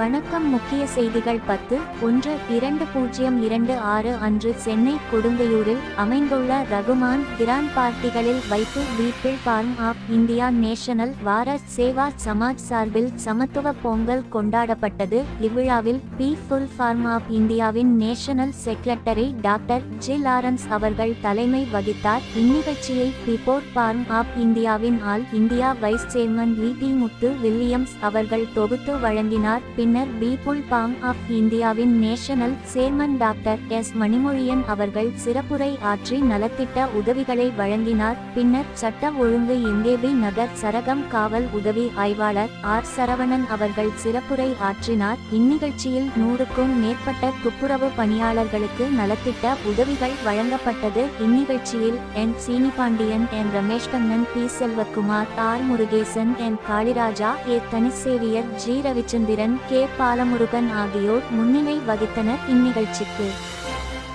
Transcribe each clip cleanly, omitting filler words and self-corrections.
வணக்கம். முக்கிய செய்திகள் 10.1.2026 அன்று சென்னை கொடுங்கையூரில் அமைந்துள்ள ரகுமான் கிராண்ட் பார்ட்டிகளில் வைத்து people form of India national வார சேவா சமாஜ் சார்பில் சமத்துவ பொங்கல் கொண்டாடப்பட்டது. இவ்விழாவில் பீப்புள் ஃபார்ம் ஆஃப் இந்தியாவின் national secretary doctor G Lawrence அவர்கள் தலைமை வகித்தார். இந்நிகழ்ச்சியை பீப்புள் ஃபார்ம் ஆஃப் இந்தியாவின் all India vice chairman VD. Muthu Williams அவர்கள் தொகுத்து வழங்கினார். பின்னர் பீப்புள் ஃபார்ம் ஆஃப் இந்தியாவின் national chairman doctor S. Manimozhiyan அவர்கள் சிறப்புரை ஆற்றி நலத்திட்ட உதவிகளை வழங்கினார். பின்னர் சட்ட ஒழுங்கு எம்.ஏ.பி. நகர் சரகம் காவல் உதவி ஆய்வாளர் ஆர். சரவணன் அவர்கள் சிறப்புரை ஆற்றினார். இந்நிகழ்ச்சியில் 100க்கும் மேற்பட்ட துப்புரவு பணியாளர்களுக்கு நலத்திட்ட உதவிகள் வழங்கப்பட்டது. இந்நிகழ்ச்சியில் என். சீனிபாண்டியன், என். ரமேஷ்கண்ணன், பி. செல்வகுமார், ஆர். முருகேசன், என். காளிராஜா, ஏ. தனிசேவியர், ஜி. ரவிச்சந்திரன், கே. பாலமுருகன் ஆகியோர் முன்னிலை வகித்தனர். இந்நிகழ்ச்சிக்கு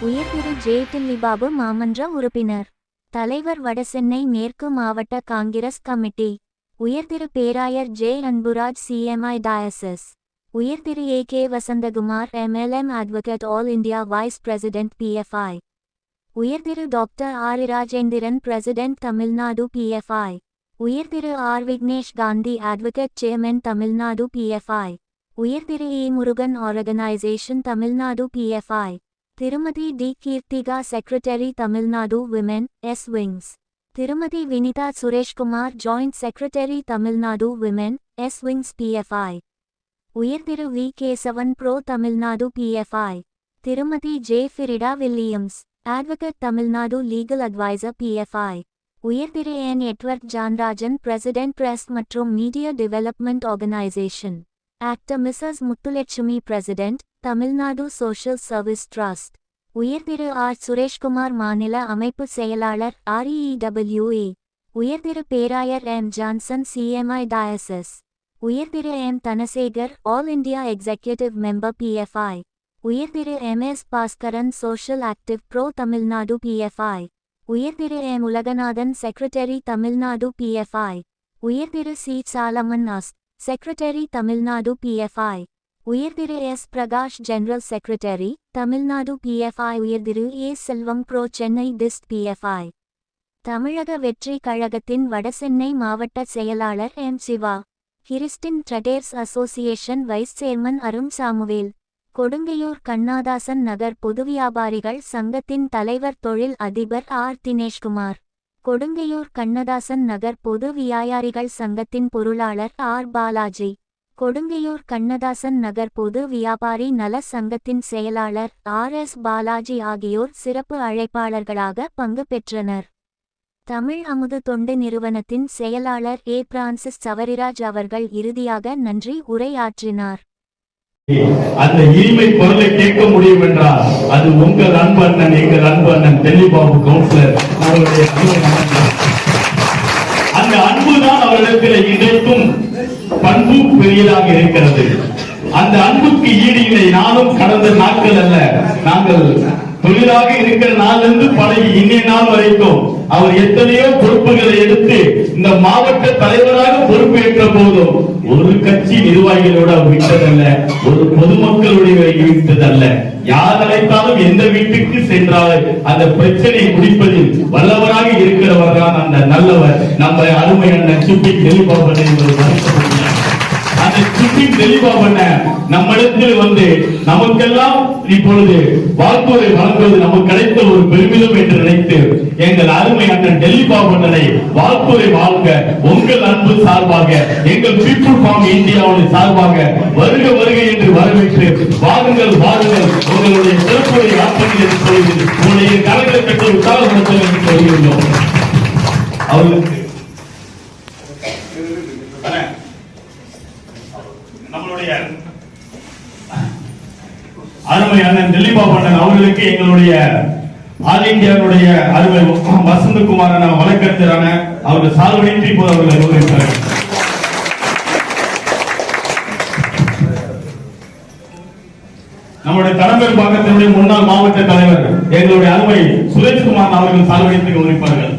உயர்திரு ஜே. டில்லிபாபு மாமன்ற உறுப்பினர், தலைவர், வடசென்னை மேற்கு மாவட்ட காங்கிரஸ் கமிட்டி, உயர்திரு பேராயர் ஜே. அன்புராஜ், சி.எம்.ஐ. டயசஸ், உயர்திரு A. K. Vasanthakumar, MLM. Advocate, all India vice president, PFI., உயர்திரு doctor R. Rajendran, president, Tamil Nadu, PFI., உயர்திரு R. Vignesh Gandhi, advocate, chairman, Tamil Nadu, PFI., உயர்திரு A. Murugan, organisation, Tamil Nadu, PFI., திருமதி D. Keerthika, secretary, Tamil Nadu women, S. Wings, திருமதி Vinitha Sureshkumar, joint secretary, Tamil Nadu women, S. Wings, PFI., உயர்திரு V. Kesavan, PRO, Tamil Nadu, PFI., திருமதி J. Frida Williams, advocate, Tamil Nadu, legal adviser, PFI., உயர்திரு என். Edward Johnrajan, president, press மற்றும் media development organisation, actor Mrs Muthulakshmi, president, Tamil Nadu social service trust, உயர்திரு R. Sureshkumar, மாநில அமைப்பு செயலாளர், REEWA, உயர்திரு பேராயர் எம். Johnson, CMI. டயசஸ், உயர்திரு M. Dhanasekar, all India executive member, PFI., உயர்திரு MS. Bhaskaran, social active, PRO, Tamil Nadu, PFI., உயர்திரு M. Ulaganathan, secretary, Tamil Nadu, PFI., உயர்திரு சி. சாலமன் அஸ், செக்ரட்டரி, தமிழ்நாடு, பி.எஃப்.ஐ., உயர்திரு S. Prakash, general secretary, Tamil Nadu, PFI., உயர்திரு ஏ. செல்வம், ப்ரோ, சென்னை டிஸ்ட், பி.எஃப்.ஐ., தமிழக வெற்றி கழகத்தின் வடசென்னை மாவட்ட செயலாளர் M. Siva, Christian traders association vice chairman Arun Samuel, Kodungaiyur Kannadasan Nagar பொது வியாபாரிகள் சங்கத்தின் தலைவர் தொழில் அதிபர் ஆர். தினேஷ்குமார், கொடுங்கையூர் கண்ணதாசன் நகர் பொது வியாபாரிகள் சங்கத்தின் பொருளாளர் ஆர். பாலாஜி, கொடுங்கையூர் கண்ணதாசன் நகர் பொது வியாபாரி நல சங்கத்தின் செயலாளர் ஆர். எஸ். பாலாஜி ஆகியோர் சிறப்பு அழைப்பாளர்களாக பங்கு பெற்றனர். தமிழ் அமுது தொண்டு நிறுவனத்தின் செயலாளர் ஏ. பிரான்சிஸ் சவரிராஜ் அவர்கள் இறுதியாக நன்றி உரையாற்றினார். அந்த இனிமை குரலை கேட்க முடியும் என்றால் அது உங்கள் அன்பு அண்ணன், எங்கள் அன்பு அண்ணன் டெல்லிபாபு கவுன்சிலர் அவருடைய அந்த அன்புதான் அவரிடத்தில் இன்றைக்கும் பண்பு பெரியதாக இருக்கிறது. அந்த அன்புக்கு ஈடு இணை நானும் கடந்த நாட்கள் அல்ல, நாங்கள் தொழிலாக இருக்கிற நாளிலிருந்து பழகி இன்னைய நாள் வரைக்கும் அவர் எத்தனையோ பொறுப்புகளை எடுத்து இந்த மாவட்ட தலைவராக பொறுப்பேற்ற போதும் ஒரு கட்சி நிர்வாகிகளோட விட்டதல்ல, ஒரு பொதுமக்களுடைய விட்டதல்ல. யார் அழைத்தாலும் எந்த வீட்டுக்கு சென்றாலும் அந்த பிரச்சனையை முடிப்பதில் வல்லவராக இருக்கிறவர் தான் அந்த நல்லவர் நம்ம அருமை அண்ணன் சுப்பி டெல்லிபாபு. அந்த சுப்பி டெல்லிபாபு நம்மிடத்தில் வந்து நமக்கெல்லாம் இப்பொழுது வாழ்த்துறை வழங்குவது நமக்கு கிடைத்த ஒரு பெருமிதம் என்று நினைத்து எங்கள் அருமை அண்ணன் டெல்லிபாபு அண்ணனை வாழ்த்துறை வாழ்க உங்கள் அன்பு சார்பாக எங்கள் பீப்புள் ஃபார்ம் இந்தியாவின் சார்பாக வருக வருக என்று வரவேற்று வாருங்கள் வாருங்கள் உங்களுடைய சிறப்புரை ஆற்றல் என்று சொல்லி உங்களுடைய கலைகளை பெற்ற உற்சாகப்படுத்தல் என்று சொல்லியுள்ளோம். அவர்களுக்கு நம்மளுடைய அருமை அண்ணன் டெல்லிபாபு அண்ணன் அவர்களுக்கு எங்களுடைய ஆல் இந்தியாவுடைய அருமை வசந்தகுமாரான வழக்கறிஞரான அவர்கள் சால்வடித்து இப்போது அவர்கள் அனுபவித்தார்கள். நம்முடைய கடம்பூர் பாக்கத்தினுடைய முன்னாள் மாவட்ட தலைவர் எங்களுடைய அருமை சுரேஷ்குமார் அவர்கள் சால்வடித்து கவனிப்பார்கள்.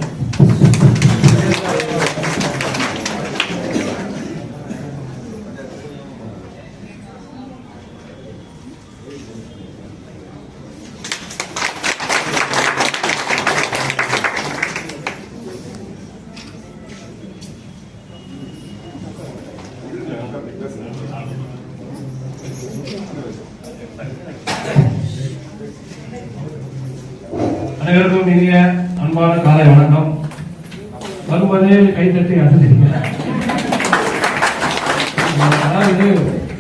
இனிய அன்பான காலை வணக்கம். வரும்போதே கைத்தட்டி அசதிங்க. அதாவது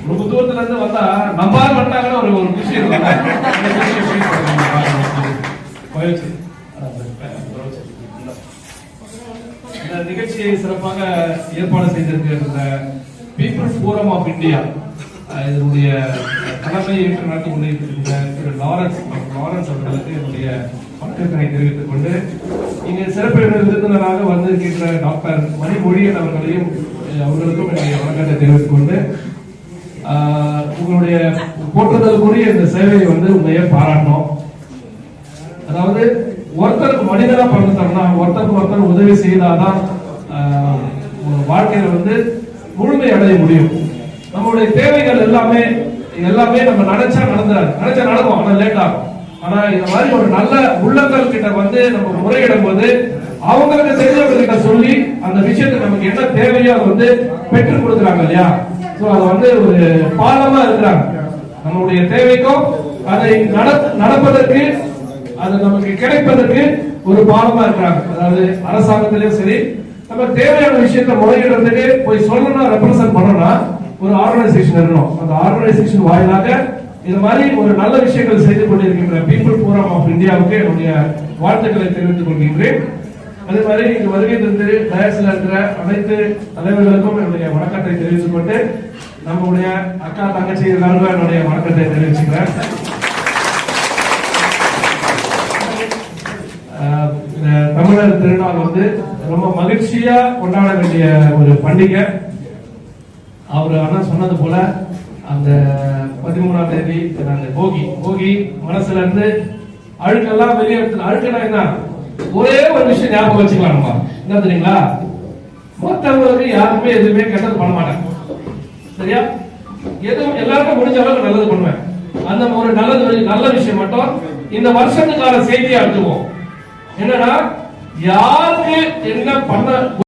ரொம்ப தூரத்துல இருந்து வந்தா நம்பால் வந்தாங்கன்னா ஒரு குஷி இருக்கும். இந்த நிகழ்ச்சியை சிறப்பாக ஏற்பாடு செய்திருக்கிற பீப்புள் ஃபோரம் ஆஃப் இந்தியா இதனுடைய தலைமை ஏற்று நடத்தி கொண்டிருக்கின்ற திரு லாரன்ஸ் அவர்களுக்கு என்னுடைய வணக்கத்தினை தெரிவித்துக் கொண்டு இங்கே சிறப்பு விருந்தினராக வந்திருக்கின்ற டாக்டர் மணிமொழியன் அவர்களுக்கும் என்னுடைய வணக்கத்தை தெரிவித்துக் கொண்டு உங்களுடைய போற்றுதலுக்குரிய இந்த சேவையை உண்மையை பாராட்டணும். அதாவது ஒருத்தருக்கு மனிதனா பிறந்துட்டோம்னா ஒருத்தருக்கு ஒருத்தர் உதவி செய்தாதான் வாழ்க்கையில முழுமை அடைய முடியும். நம்மளுடைய தேவைகள் எல்லாமே நம்ம நினைச்சா நடக்கும், ஆனா லேட் ஆகும். ஆனா இந்த மாதிரி ஒரு நல்ல உள்ளங்கள் கிட்ட நம்ம முறையிடும் போது அவங்களுக்கு தெரிஞ்சவங்க கிட்ட சொல்லி அந்த விஷயத்துக்கு நமக்கு என்ன தேவையோ அதை பெற்றுக் கொடுக்குறாங்க இல்லையா? அது ஒரு பாலமா இருக்கிறாங்க. நம்மளுடைய தேவைக்கும் அதை நடப்பதற்கு அது நமக்கு கிடைப்பதற்கு ஒரு பாலமா இருக்கிறாங்க. அதாவது அரசாங்கத்திலயும் சரி நம்ம தேவையான விஷயத்தை முறையிடுறதுக்கு போய் சொல்லணும், ரெப்ரசென்ட் பண்ணணும்னா ஒரு ஆர்கனைசேஷன் இருக்கணும். அந்த ஆர்கனைசேஷன் வாயிலாக இது மாதிரி ஒரு நல்ல விஷயங்கள் செய்து கொண்டிருக்கின்ற பீப்புள் ஃபோரம் ஆஃப் இந்தியாவுக்கு என்னுடைய வாழ்த்துக்களை தெரிவித்துக் கொள்கின்றேன். அதே மாதிரி இங்கு வருகை தந்து டயஸ்ல இருக்கிற அனைத்து தலைவர்களுக்கும் என்னுடைய வணக்கத்தை தெரிவித்துக் கொண்டு நம்முடைய அக்கா தங்கச்சி எல்லாருக்கும் என்னுடைய வணக்கத்தை தெரிவிச்சுக்கிறேன். தமிழர் திருநாள் ரொம்ப மகிழ்ச்சியா கொண்டாட வேண்டிய ஒரு பண்டிகை. அவர் அண்ணா சொன்னது போல அந்த 13ஆம் தேதி அந்த போகி மனசுல இருந்து அழுக்கெல்லாம் வெளியேற்ற அழுக்குனா என்ன ஒரே ஒரு விஷயம் ஞாபகம் வச்சுக்கலாம். நம்ம என்ன தெரியுங்களா, மற்றவங்களுக்கு யாருமே எதுவுமே கெட்டது பண்ண மாட்டாங்க. சரியா? எதுவும் எல்லாருக்கும் முடிஞ்ச அளவுக்கு நல்லது பண்ணுவேன். அந்த ஒரு நல்ல விஷயம் மட்டும் இந்த வருஷத்துக்கான செய்தியா எடுத்துவோம். என்னன்னா யாருக்கு என்ன பண்ண